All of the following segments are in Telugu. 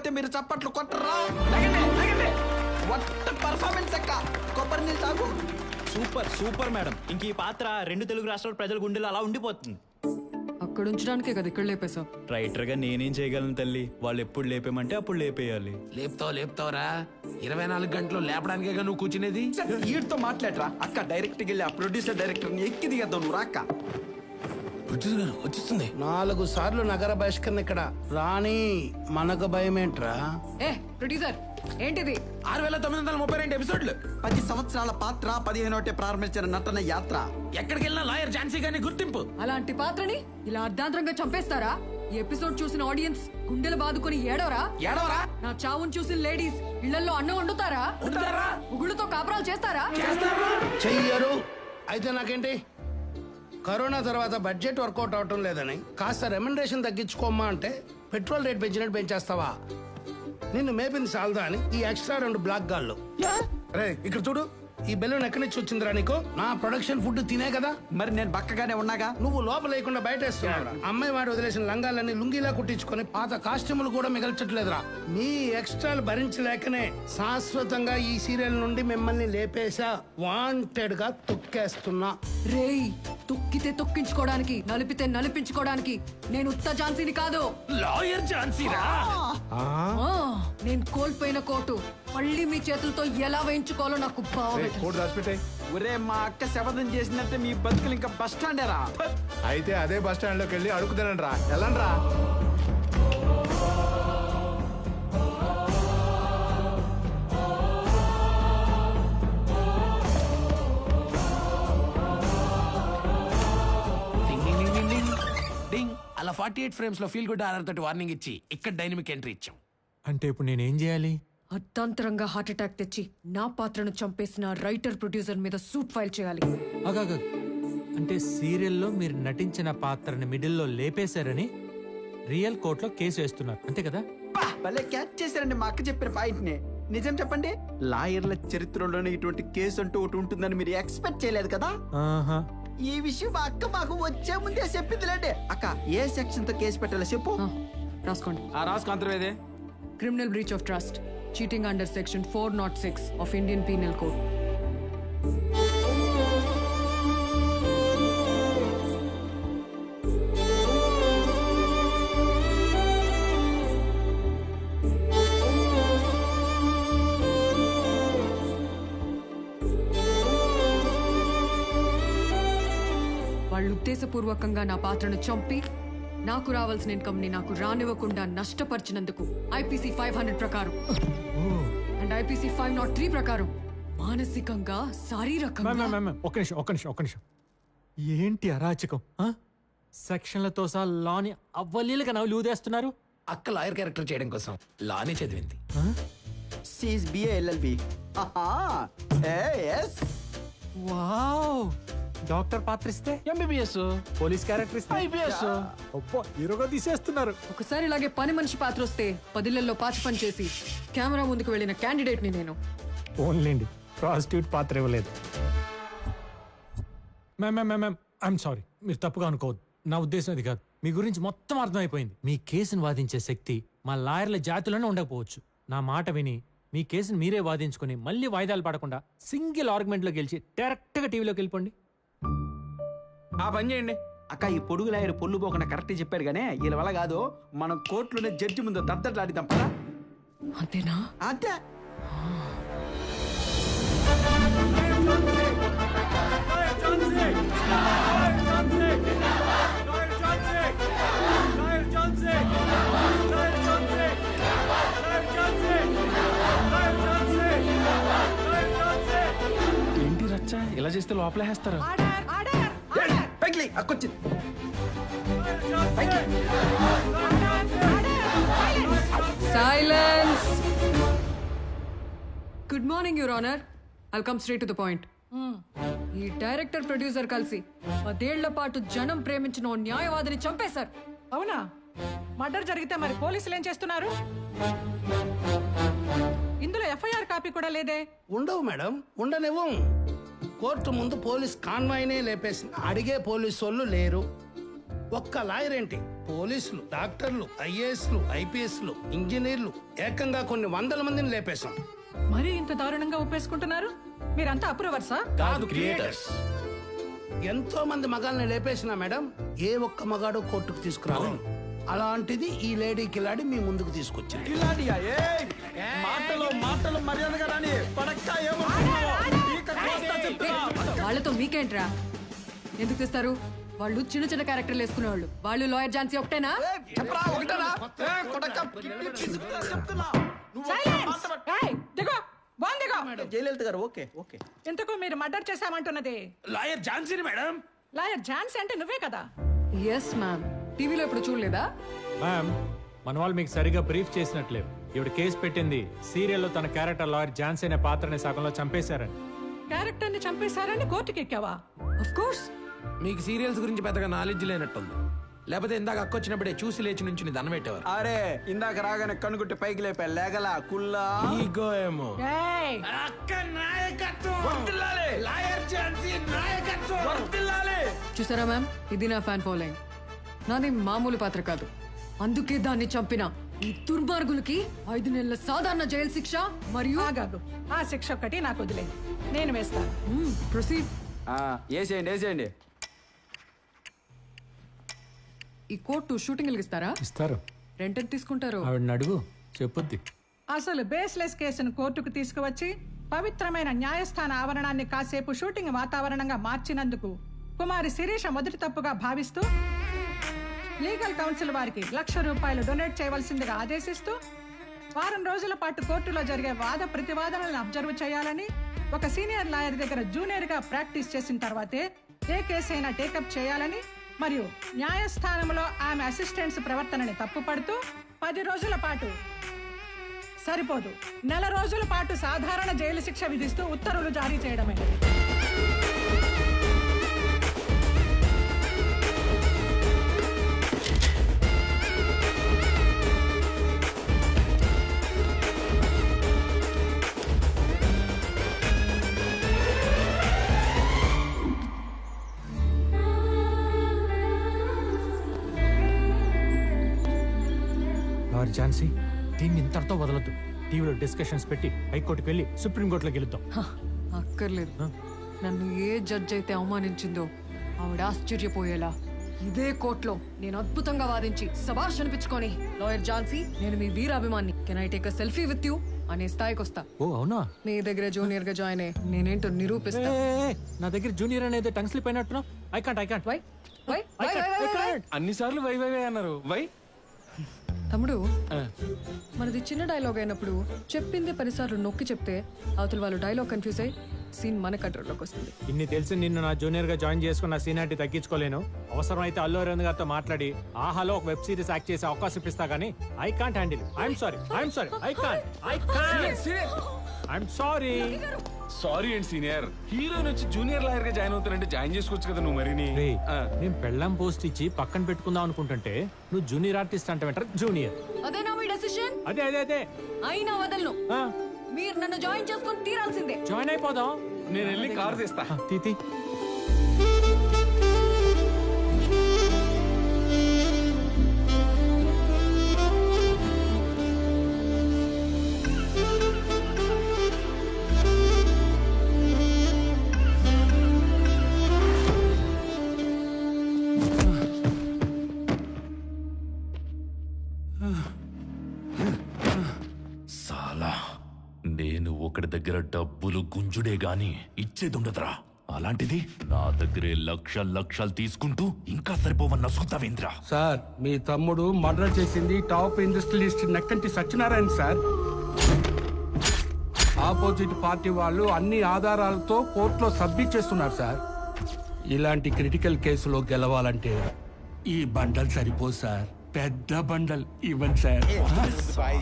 లేకపోతే మీరు చప్పట్లు కొట్టరా? వాట్ పర్ఫార్మెన్స్ అక్క. కొబ్బరి నీళ్ళు తాగు. Super super madam. ఇంక ఈ పాత్ర 2 తెలుగు రాష్ట్రాల ప్రజల గుండెలు అలా ఉండిపోతుంది. అక్కడ ఉంచడానికే కదా ఇక్కడ లేపేశావు. రైటర్ గా నేనేం చేయగలను తల్లి? వాళ్ళు ఎప్పుడు లేపేమంటే అప్పుడు లేపేయాలి. లేపుతావురా 24 గంటలు లేపడానికేగా నువ్వు కూర్చునేది. వీడితో మాట్లాడరా అక్క. డైరెక్ట్ వెళ్ళి ఆ ప్రొడ్యూసర్ డైరెక్టర్ ని ఎక్కి దిగద్దాం. నువ్వు రాక్క. వచ్చేస్తుంది. 4 సార్లు నగర బహిష్కరణ ఇక్కడ రాణి. మనకు భయమేంట్రా? ఏ ప్రొడ్యూసర్ ఏంటిది? 6932 ఎపిసోడ్లు. 10 సంవత్సరాల పాత్ర 15 ప్రారంభించిన నటన యాత్ర. ఎక్కడికి వెళ్ళినా లాయర్ ఝాన్సీ గారిని గుర్తింపు. అలాంటి పాత్రని ఇలా అర్ధాంతరంగా చంపేస్తారా? ఈ ఎపిసోడ్ చూసిన ఆడియన్స్ గుండెలు బాదుకొని ఏడవరా? నా చావును చూసిన లేడీస్ ఇళ్లలో అన్నం వండుతారా? ఉగుళ్ళతో కాపురాలు చేస్తారా? చెయ్యరు. అయితే నాకేంటి? కరోనా తర్వాత బడ్జెట్ వర్కౌట్ అవటం లేదని కాస్త రెమ్యునరేషన్ తగ్గించుకోమ్మా అంటే పెట్రోల్ రేట్ పెంచినట్టు పెంచేస్తావా? నిన్ను మేపింది సాల్దా అని ఈ ఎక్స్ట్రా 2 బ్లాక్ గాళ్ళు. రే ఇక్కడ చూడు, ఈ బెలూన్ ఎక్కడి నుంచి వచ్చిందిరా నీకు? నా ప్రొడక్షన్ ఫుడ్ తినే కదా. మరి నేను బక్కగానే ఉన్నాగా. నువ్వు లోపల లేకుండా బయట వేస్తున్నావురా. అమ్మాయి వాడు వదిలేసిన లంగాలన్నీ లుంగిలా కుట్టించుకొని పాత కాస్ట్యూములు కూడా మిగల్చట్లేదురా. మీ ఎక్స్ట్రాలు భరించలేకనే శాశ్వతంగా ఈ సీరియల్ నుండి మిమ్మల్ని లేపేశా. వాంటెడ్ గా తొక్కేస్తున్నా. రేయ్, తొక్కితే తొక్కించుకోవడానికి, నలిపితే నలిపించుకోవడానికి నేను ఉత్త ఝాన్సీని కాదు. లాయర్ ఝాన్సీరా. నేను కోల్పోయిన కోటు మళ్ళీ మీ చేతులతో ఎలా వేయించుకోవాలో నాకు బాగా. ఒరే మా అక్క శపథం చేసినట్టే మీ బతుకులు ఇంకా బస్ స్టాండేరా. అయితే అదే బస్ స్టాండ్ లోకి వెళ్ళి అడుగుతానండి రా. వెళ్ళండి రా. అలా 48 ఫ్రేమ్స్ లో ఫీల్ గుడ్ ఆర్ఆర్ తోటి వార్నింగ్ ఇచ్చి ఇక్కడ డైనమిక్ ఎంట్రీ ఇచ్చాం. అంటే ఇప్పుడు నేనేం చేయాలి? అర్ధాంతరంగా హార్ట్ అటాక్ తెచ్చి నా పాత్రను చంపేసిన రైటర్ ప్రొడ్యూసర్ మీద సూట్ ఫైల్ చేయాలి. అంటే సీరియల్లో మీరు నటించిన పాత్రని మిడిల్లో లేపేశారని రియల్ కోర్టులో కేసు వేస్తున్నారు అంతే కదా? భలే క్యాచ్ చేశారండి మా అక్క చెప్పిన పాయింట్ ని. నిజం చెప్పండి, లాయర్ల చరిత్రలోనే ఇటువంటి కేసు అంటూ ఒకటి ఉంటుందని మీరు ఎక్స్పెక్ట్ చేయలేదు కదా. ఈ విషయం మా అక్క మాకు వచ్చే ముందే చెప్పిందిలేండి. అక్క ఏ సెక్షన్ తో కేసు పెట్టాలో చెప్పు. రాసుకోండి. రాసుకుంతలేదే. Criminal breach of trust, cheating under section 406 of Indian penal code. వాళ్ళు ఉద్దేశపూర్వకంగా నా పాత్రను చంపి నాకు రావాల్సిన ఇన్కమ్ ని నాకు రానివ్వకుండా నష్టపరిచినందుకు ఐపీసీ 500 ప్రకారం అండ్ ఐపీసీ 503 ప్రకారం మానసికంగా శారీరకంగా. ఒక్క నిమిషం. ఏంటి అరాచకం? సెక్షన్లతో సహా లాని అవ్వలీలుగా నవ్వులు ఊదేస్తున్నారు. అక్క లాయర్ క్యారెక్టర్ చేయడం కోసం లానే చదివింది. సీస్ బిఏ ఎల్ఎల్బి. వావ్! డాక్టర్ పాత్ర ఇస్తే ఎంబీబీఎస్, పోలీస్ క్యారెక్టర్ ఇస్తే ఐపీఎస్. హీరోగా తీసేస్తున్నారు. ఒకసారి ఇలాగే పని మనిషి పాత్ర వస్తే 10 ఇళ్లలో పాచి పని చేసి కెమెరా ముందుకు వెళ్ళిన క్యాండిడేట్ ని నేను. ఓన్లేండి ప్రాస్టిట్యూట్ పాత్ర ఇవ్వలేదు. Ma'am I'm sorry. మీరు తప్పుగా అనుకోవద్దు. నా ఉద్దేశం అది కాదు. మీ గురించి మొత్తం అర్థమైపోయింది. మీ కేసును వాదించే శక్తి మా లాయర్ల జాతుల్లోనే ఉండకపోవచ్చు. నా మాట విని మీ కేసును మీరే వాదించుకుని మళ్ళీ వాయిదాలు పడకుండా సింగిల్ ఆర్గ్యుమెంట్లో గెలిచి డైరెక్ట్ గా టీవీలోకి వెళ్ళిపోండి. ఆ పని చేయండి అక్క. ఈ పొడుగు లాయర్ పొల్లు పోకుండా కరెక్ట్ చెప్పాడు గానే వీళ్ళ వల్ల కాదు. మనం కోర్టులోనే జడ్జి ముందు దద్దట్లాడిద్దాం పదా. అంతేనా? అంతే. ఏంటి రచ్చ ఇలా చేస్తే లోపలేస్తారు. Silence. Good morning your honour. I'll come straight to the point. ఈ డైరెక్టర్ ప్రొడ్యూసర్ కలిసి 10 ఏళ్ల పాటు జనం ప్రేమించిన ఓ న్యాయవాదిని చంపేశారు. అవునా? మర్డర్ జరిగితే మరి పోలీసులు ఏం చేస్తున్నారు? ఇందులో ఎఫ్ఐఆర్ కాపీ కూడా లేదే. ఉండవు మేడం, ఉండనివ్వం. కోర్టు ముందు పోలీస్ కాన్వాయ్నే లేపేసి అడిగే పోలీసు వాళ్ళు లేరు. ఒక్క లాయర్ ఏంటి, పోలీసులు, డాక్టర్లు, ఐఏఎస్లు, ఐపీఎస్లు, ఇంజనీర్లు, ఏకంగా కొన్ని వందల మందిని లేపేశాం. మరీ ఇంత దారుణంగా ఒప్పేసుకుంటున్నారు? మీరంతా అప్రూవర్సా? కాదు, క్రియేటర్స్. ఎంతో మంది మగాల్ని లేపేసినా మేడం, ఏ ఒక్క మగాడు కోర్టుకు తీసుకురాలేదు. అలాంటిది ఈ లేడీ కిలాడి మీ ముందుకు తీసుకొచ్చింది. ఇలాంటియా? మాటలు మాటలు మర్యాదగా రాని పడక్క ఏమో వాళ్ళతో మీకేంట్రా? ఎందుకు తెస్తారు? వాళ్ళు చిన్న చిన్న క్యారెక్టర్లు వేసుకునేవాళ్ళు. వాళ్ళు లాయర్ ఝాన్సీ ఒకటేనా? చెప్పరా ఒకటేనా? కొడక చెప్తున్నా. Silence! ఏయ్, దిగో, బాగుంది దిగో. జయలలిత గారు ఓకే ఓకే. ఇంతకు మీరు మర్డర్ చేశామంటున్నది లాయర్ ఝాన్సీని మేడం. లాయర్ ఝాన్సీ అంటే నువ్వే కదా? Yes ma'am. టీవీలో ఇప్పుడు చూడలేదా? మ్యామ్, మన వాళ్ళు మీకు సరిగా బ్రీఫ్ చేసినట్లేవు. ఇవిడ కేసు పెట్టింది సీరియల్లో తన క్యారెక్టర్ లాయర్ ఝాన్సీ అనే పాత్రని సగంలో చంపేశారని. క్యారెక్టర్ ని చంపేశారని కోర్టుకి ఎక్కావా? Of course. మీకు సీరియల్స్ గురించి పెద్దగా నాలెడ్జ్ లేనట్టుంది. లేకపోతే ఇందాక అక్కొచ్చినప్పుడే చూసి లేచి నుంచి దండం పెట్టేవారు. అరే ఇందాక రాగానే కనుగుట్టి పైకి లేపా లేగలా కుల్లా. ఈగో ఏమో. ఏయ్, అక్క నాయకత్వం. లాయర్ ఝాన్సీ నాయకత్వం. చూసారా మ్యామ్, ఇది నా ఫ్యాన్ ఫాలోయింగ్. నాది మామూలు పాత్ర కాదు. అందుకే దాన్ని చంపిన ఈ దుర్మార్గులకి 5 నెలల సాధారణ జైలు శిక్ష మరియు ఆగాగు. ఆ శిక్ష ఒక్కటి నాకు వదిలే, నేను వేస్తాను. ప్రొసీడ్. వేసేయండి వేసేయండి. ఈ కోర్టు షూటింగ్ ఇస్తారా? ఇస్తారు. రెంట్ ఎంత తీసుకుంటారు? ఆవిడని అడుగు, చెప్పుద్ది. అసలు బేస్లెస్ కేసును కోర్టుకు తీసుకువచ్చి పవిత్రమైన న్యాయస్థాన ఆవరణాన్ని కాసేపు షూటింగ్ వాతావరణంగా మార్చినందుకు కుమారి శిరీష మొదటి తప్పుగా భావిస్తూ లీగల్ కౌన్సిల్ వారికి ₹1,00,000 డొనేట్ చేయవలసిందిగా ఆదేశిస్తూ వారం రోజుల పాటు కోర్టులో జరిగే వాద ప్రతివాదనలను అబ్జర్వ్ చేయాలని, ఒక సీనియర్ లాయర్ దగ్గర జూనియర్ గా ప్రాక్టీస్ చేసిన తర్వాతే ఏ కేసు అయినా టేకప్ చేయాలని, మరియు న్యాయస్థానంలో ఆమె అసిస్టెంట్స్ ప్రవర్తనని తప్పుపడుతూ 10 రోజుల పాటు సరిపోదు, 1 రోజుల పాటు సాధారణ జైలు శిక్ష విధిస్తూ ఉత్తర్వులు జారీ చేయడమైనది. లాయర్ ఝాన్సీ, దీన్ని ఇంతటితో వదలొద్దు. టీవీలో డిస్కషన్స్ పెట్టి హైకోర్టుకి వెళ్ళి సుప్రీంకోర్టులో గెలుద్దాం. అక్కర్లేదు. నన్ను ఏ జడ్జ్ అయితే అవమానించిందో ఆవిడ ఆశ్చర్యపోయేలా ఇదే కోర్టులో నేను అద్భుతంగా వాదించి శభాష్ అనిపించుకొని, లాయర్ ఝాన్సీ, నేను మీ వీరాభిమాన్ని, can I take a selfie with you అనే స్థాయికి వస్తా. ఓ అవునా? మీ దగ్గర జూనియర్ గా జాయిన్ అయ్యి నేనేంటో నిరూపిస్తా. నా దగ్గర జూనియర్ అనేది టంగ్ స్లిప్ అయినట్టున్నావు. I can't. Why why why why why అన్నిసార్లు వై వై వై అన్నారు. వై తమ్ముడు, మనది చిన్న డైలాగ్ అయినప్పుడు చెప్పింది 10 సార్లు నొక్కి చెప్తే అవతల వాళ్ళు డైలాగ్ కన్ఫ్యూజ్ అయ్యి సీన్ మన కంట్రోల్లోకి వస్తుంది. ఇన్ని తెలిసి నిన్ను నా జూనియర్ గా జాయిన్ చేసుకున్న సీనియారిటీ తగ్గించుకోలేను. అవసరమైతే అల్లు అరవింద్ గారితో మాట్లాడి ఆహాలో ఒక వెబ్ సిరీస్ యాక్ట్ చేసే అవకాశం ఇప్పిస్తా గానీ I can't handle. I'm sorry. Sorry and senior. Hero నుంచి జూనియర్ లాయర్ గా జాయిన్ అవుతానంటే జాయిన్ చేసుకోవచ్చు కదా నువ్వు. మరిని నేను పెళ్ళం పోస్ట్ ఇచ్చి పక్కన పెట్టుకుందాం అనుకుంటుంటే నువ్వు జూనియర్ ఆర్టిస్ట్ అంటే వెంటనే జూనియర్. అదేనా మీ డెసిషన్? అదే అయినా వదలను. మీరు నన్ను జాయిన్ చేసుకొని తీరాల్సిందే. జాయిన్ అయిపోదాం. నేను వెళ్ళి కారు తెస్తా. తీతి. సాలా, నేను ఒకటి దగ్గర డబ్బులు గుంజుడే గాని ఇచ్చేదుండదురా. అలాంటిది నా దగ్గరే లక్షలు తీసుకుంటూ ఇంకా సరిపోవన్న సుతావేంద్ర. సార్, మీ తమ్ముడు మర్డర్ చేసింది top industrialist Nakkanti Satyanarayana sir. Opposite party వాళ్ళు అన్ని ఆధారాలతో కోర్టులో సబ్మిట్ చేస్తున్నారు సార్. ఇలాంటి క్రిటికల్ కేసులో గెలవాలంటే ఈ బండల్ సరిపోదు సార్, పెద్ద బండల్ ఇవ్వండి సార్. भाई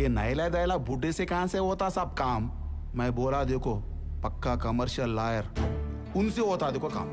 ये नैला दैला बूढ़े से कहां से होता सब काम. मैं बोला देखो, पक्का कमर्शियल लायर उनसे होता देखो काम.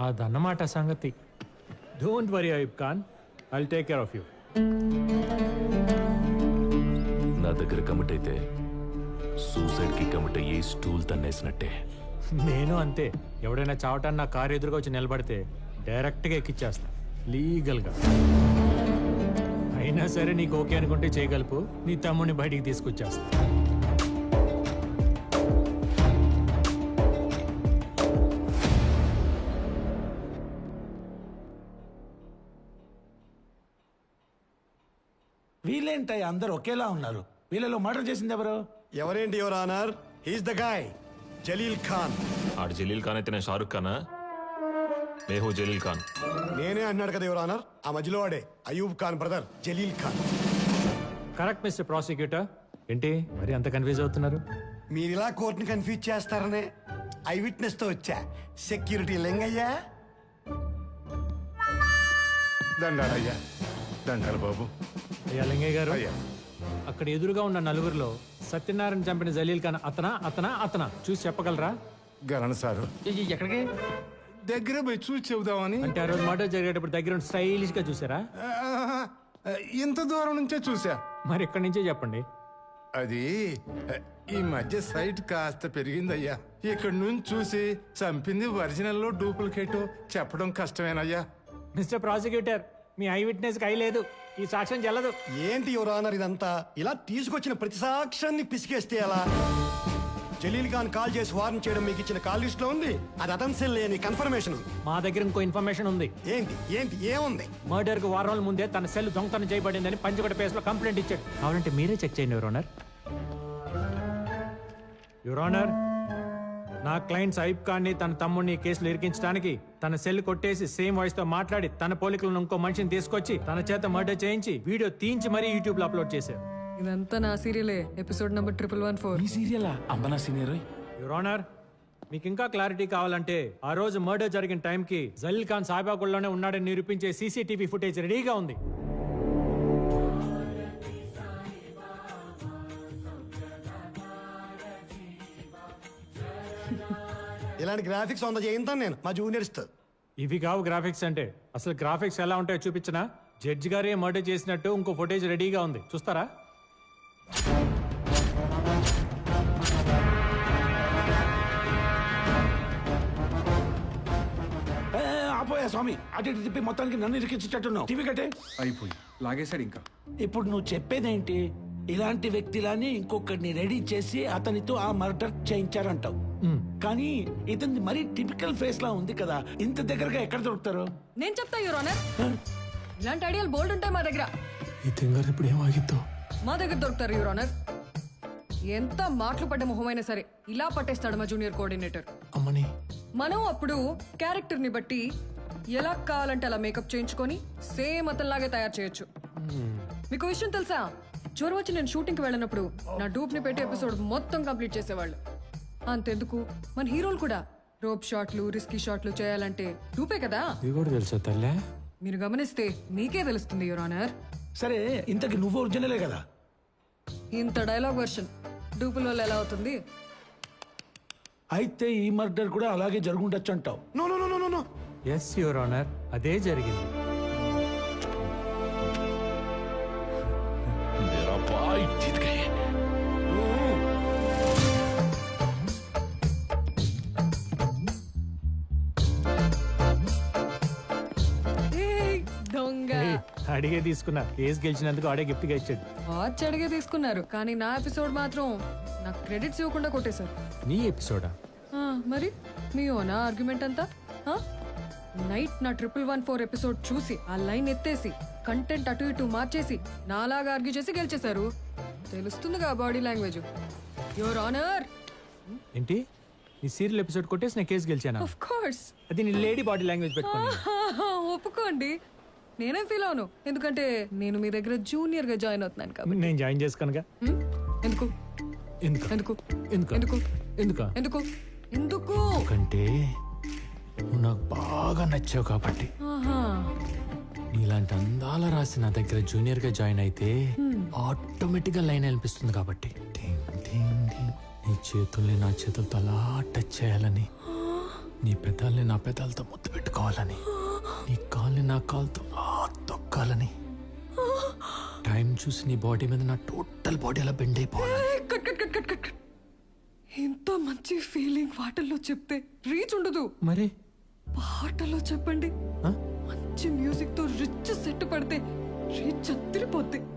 అదన్నమాట సంగతి. Don't worry Ayub Khan, I'll take care of you. నా దగ్గర కమిట్ అయితే సూసైడ్ కి కమిట్ అయ్యి స్టూల్ తన్నేసినట్టే. నేను అంతే. ఎవడైనా చావటాన్ని నా కారు ఎదురుగా వచ్చి నిలబడితే డైరెక్ట్గా ఎక్కిచ్చేస్తా లీగల్గా. అయినా సరే నీకు ఓకే అనుకుంటే చేయగలుపు, నీ తమ్ముడిని బయటికి తీసుకొచ్చేస్తా. వీళ్ళేంటయ్య అందరు ఒకేలా ఉన్నారు? వీళ్ళలో మర్డర్ చేసింది ఎవరు? ఎవరేంటి your honour, he's the guy Jalil Khan. ఆడు జలీల్ ఖాన్ అయితే నేను షారుఖ్ ఖానా? మేహూ జలీల్ ఖాన్. నేనే అన్నాడు కదా యువర్ ఆనర్, ఆ మధ్యలో వాడే Ayub Khan brother Jalil Khan. Correct mister prosecutor. ఏంటి మరి అంత కన్ఫ్యూజ్ అవుతున్నారు? మీరు ఇలా కోర్టుని కన్ఫ్యూజ్ చేస్తారనే ఐ విట్నెస్ తో వచ్చా. సెక్యూరిటీ లింగయ్యా. దండాలయ్యా, దండాలు బాబు. అయ్యా లింగయ్య గారు, అయ్యా. అక్కడ ఎదురుగా ఉన్న నలుగురిలో సత్యనారాయణ చంపిన జలీల్ ఖాన్ అతనా చూసి చెప్పగలరా? గరణ్ సారు ఎక్కడికి? దగ్గర పోయి చూసి చెబుదామని. అంటే ఆ రోజు మర్డర్ జరిగేటప్పుడు దగ్గర స్టైలిష్ గా చూసారా? ఇంత దూరం నుంచే చూసా. మరి ఇక్కడి నుంచే చెప్పండి. అది ఈ మధ్య సైట్ కాస్త పెరిగిందయ్యా. ఇక్కడ నుంచి చూసి చంపింది ఒరిజినల్లో డూప్లికేట్ చెప్పడం కష్టమేనయ్యా. మిస్టర్ ప్రాసిక్యూటర్, మీ ఐ విట్నెస్ కి ఐ లేదు, ఈ సాక్ష్యం చెల్లదు. ఏంటి యువర్ ఆనర్ ఇదంతా? ఇలా తీసుకొచ్చిన ప్రతి సాక్ష్యాన్ని పిసికేస్తే ఎలా? జలీల్ ఖాన్ కాల్ చేసి వార్న్ చేయడం మీకు ఇచ్చిన కాల్ లిస్ట్ లో ఉంది. అది అతని సెల్ లేని కన్ఫర్మేషన్. మా దగ్గర ఇంకో ఇన్ఫర్మేషన్ ఉంది. ఏంటి ఏంటి ఏముంది? మర్డర్ కు వారం రోజుల ముందే తన సెల్ దొంగతనం చేయబడిందని పంచగడ పేస్ లో కంప్లైంట్ ఇచ్చాడు. కావాలంటే మీరే చెక్ చేయండి యువర్ ఆనర్. యువర్ ఆనర్, నా క్లయింట్స్ ఐబ్ ఖాన్ ని తన తమ్ముడిని కేసులు ఇరికించడానికి తన సెల్ కొట్టేసి సేమ్ వాయిస్ తో మాట్లాడి తన పోలికలను ఇంకో మనిషిని తీసుకొచ్చి తన చేత మర్డర్ చేయించి వీడియో తీయించి మరీ యూట్యూబ్ లో అప్లోడ్ చేశారు. ఇదంతా నా సీరియలే, ఎపిసోడ్ నంబర్ 1114. ఈ సీరియలా? అంబనా సీనియర్. యువర్ ఆనర్, మీకు ఇంకా క్లారిటీ కావాలంటే ఆ రోజు మర్డర్ జరిగిన టైంకి జలీల్ ఖాన్ సాయిబాగుల్లోనే ఉన్నాడని నిరూపించే సీసీటీవీ ఫుటేజ్ రెడీగా ఉంది. ఇలాంటి గ్రాఫిక్స్ వంద చేయింతాను నేను మా జూనియర్స్ తో. ఇవి కావు గ్రాఫిక్స్ అంటే. అసలు గ్రాఫిక్స్ ఎలా ఉంటాయో చూపించినా? జడ్జి గారే మర్డర్ చేసినట్టు ఇంకో ఫుటేజ్ రెడీగా ఉంది, చూస్తారా? ఆపోయా స్వామి, అటు ఇటు తిప్పి మొత్తానికి నన్ను ఇరికించేటట్టున్నావు. టీవీ కట్టే. అయిపోయి లాగేశాడు ఇంకా. ఇప్పుడు నువ్వు చెప్పేదేంటి? ఇలాంటి వ్యక్తిలాని ఇంకొకరిని రెడీ చేసి అతనితో ఆ మర్డర్ చేయించారంటావు. కానీ ఇతని మరీ టిపికల్ ఫేస్ లా ఉంది కదా, ఇంత దగ్గరగా ఎక్కడ దొరుకుతారు? నేను చెప్తా యువర్ ఆనర్, ఇలాంటి ఐడియాలు బోల్డ్ ఉంటాయి మా దగ్గర. ఈ తింగర్ ఇప్పుడు ఏమాగిద్దో? మా దగ్గర దొరుకుతారు యువర్ ఆనర్. ఎంత మాటలు పడ్డ మొహమైనా సరే ఇలా పట్టేస్తాడు మా జూనియర్ కోఆర్డినేటర్. అమ్మని మనం అప్పుడు క్యారెక్టర్ ని బట్టి ఎలా కావాలంటే అలా మేకప్ చేయించుకొని సేమ్ అతనిలాగే తయారు చేయొచ్చు. మీకు విషయం తెలుసా? జ్వరం వచ్చి నేను షూటింగ్ కి వెళ్ళినప్పుడు నా డూప్ ని పెట్టి ఎపిసోడ్ మొత్తం కంప్లీట్ చేసేవాళ్ళు. అంతెందుకు, మన హీరోలు కూడా రోప్ షాట్లు, రిస్కీ షాట్లు చేయాలంటే డూపే కదా. ఇది కూడా తెలుసా తల్లే? మీరు గమనిస్తే మీకే తెలుస్తుంది యువర్ ఆనర్. సరే, ఇంతకి నువ్వు ఒరిజినలే కదా? ఇంత డైలాగ్ వర్షన్ డూపుల వల్ల ఎలా అవుతుంది? అయితే ఈ మర్డర్ కూడా అలాగే జరుగుండొచ్చు అంటావు? No no no no no. Yes your honour, అదే జరిగింది. मेरा भाई जीत गए. దొంగ అడిగే తీసుకున్నా. కేసు గెలిచినందుకు ఆడే గిఫ్ట్ గా ఇచ్చాడు. వాచ్ అడిగే తీసుకున్నారు, కానీ నా ఎపిసోడ్ మాత్రం నాకు క్రెడిట్స్ ఇవ్వకుండా కొట్టేశారు. నీ ఎపిసోడా? మరి మీ ఓనా ఆర్గ్యుమెంట్ అంతా? నైట్ నా 1114 ఎపిసోడ్ చూసి ఆ లైన్ ఎత్తేసి కంటెంట్ అటు ఇటు మార్చేసి నాలాగా ఆర్గ్యూ చేసి గెలిచేశారు. తెలుస్తుందిగా బాడీ లాంగ్వేజ్. Your honour. ఏంటి? నీ సీరియల్ ఎపిసోడ్ కొట్టేసి నేను కేసు గెలిచానా? Of course. అది నీ లేడీ బాడీ లాంగ్వేజ్ పెట్టుకోండి. ఒప్పుకోండి, నేనేం ఫీల్ అవును, ఎందుకంటే నేను మీ దగ్గర జూనియర్ గా జాయిన్ అవుతున్నాను కాబట్టి. నేను జాయిన్ చేసుకోనుగా. ఎందుకు ఎందుకు ఎందుకు ఎందుకు ఎందుకు ఎందుకు ఎందుకు ఎందుకు? ఎందుకంటే నువ్వు నాకు బాగా నచ్చావు కాబట్టి. ఆహా. నీలాంటి అందాల రాసి నా దగ్గర జూనియర్ గా జాయిన్ అయితే ఆటోమేటిక్ గా లైన్ అనిపిస్తుంది కాబట్టి. టింగ్ టింగ్ టింగ్. నీ చేతుల్ని నా చేతులతో అలా టచ్ చేయాలని, నీ పెదాల్ని నా పెదాలతో ముద్దు పెట్టుకోవాలని, నీ కాల్ని నా కాలుతో అలా తొక్కాలని టైం చూసి నీ బాడీ మీద నా టోటల్ బాడీ అలా బెండ్ అయిపోవాలి. Cut cut cut cut cut cut. ఇంత మంచి ఫీలింగ్ పాటల్లో చెప్తే రీచ్ ఉండదు. మరి పాటలో చెప్పండి. ఆ? మంచి మ్యూజిక్ తో రిచ్ సెట్ పడితే రీచ్ అదిరిపోద్ది.